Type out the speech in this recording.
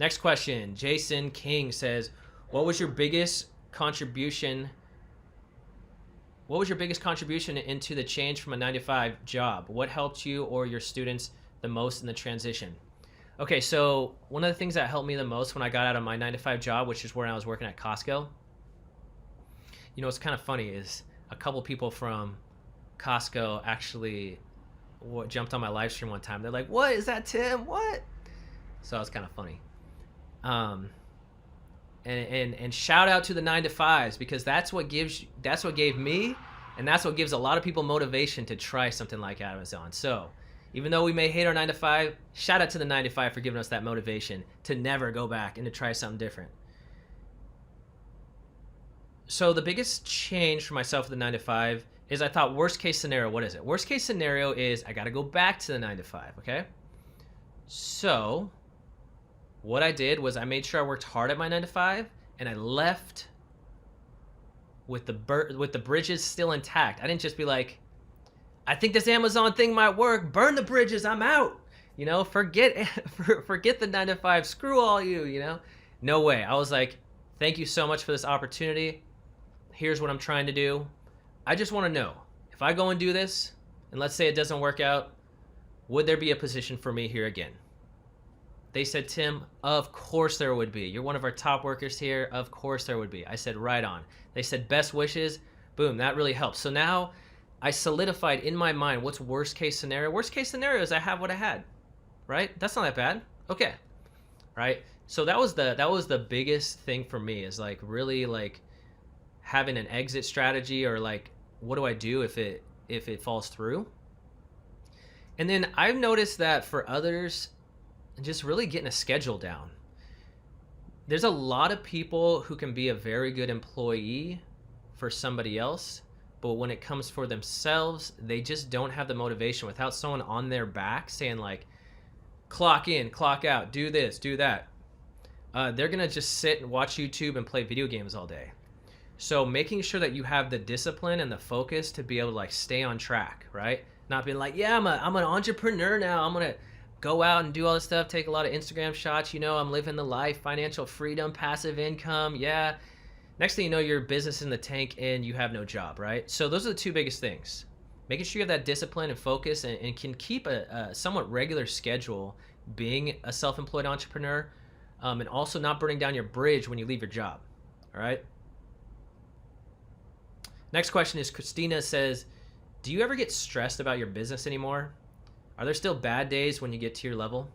Next question. Jason King says, what was your biggest contribution What was your biggest contribution into the change from a 9 to 5 job? What helped you or your students the most in the transition? Okay, so one of the things that helped me the most when I got out of my 9 to 5 job, which is where I was working at Costco, what's kind of funny is a couple people from Costco actually jumped on my live stream one time. They're like, "What is that, Tim? What?" So that was kind of funny. Um, and shout out to the 9 to 5s, because that's what gave me, and that's what gives a lot of people motivation to try something like Amazon. So even though we may hate our 9 to 5, shout out to the 9 to 5 for giving us that motivation to never go back and to try something different. So the biggest change for myself with the 9 to 5 is, I thought, worst case scenario, what is it? Worst case scenario is I got to go back to the 9 to 5, okay? So what I did was I made sure I worked hard at my 9 to 5, and I left with the bridges still intact. I didn't just be like, I think this Amazon thing might work, burn the bridges, I'm out. Forget the 9 to 5, screw all you, No way. I was like, thank you so much for this opportunity. Here's what I'm trying to do. I just want to know, if I go and do this, and let's say it doesn't work out, would there be a position for me here again? They said, Tim, of course there would be. You're one of our top workers here. Of course there would be. I said, right on. They said, best wishes. Boom, that really helps. So now I solidified in my mind what's worst case scenario. Worst case scenario is I have what I had, right? That's not that bad. Okay, right? So that was the biggest thing for me, is like really like having an exit strategy, or like, what do I do if it falls through? And then I've noticed that for others, just really getting a schedule down. There's a lot of people who can be a very good employee for somebody else, but when it comes for themselves, they just don't have the motivation without someone on their back saying like, clock in, clock out, do this, do that. They're gonna just sit and watch YouTube and play video games all day. So making sure that you have the discipline and the focus to be able to like stay on track, right? Not being like, yeah, I'm an entrepreneur now, I'm gonna go out and do all this stuff, take a lot of Instagram shots, I'm living the life, financial freedom, passive income, yeah. Next thing you know, your business in the tank and you have no job, right? So those are the two biggest things. Making sure you have that discipline and focus, and can keep a somewhat regular schedule being a self-employed entrepreneur, and also not burning down your bridge when you leave your job, all right? Next question is, Christina says, do you ever get stressed about your business anymore? Are there still bad days when you get to your level?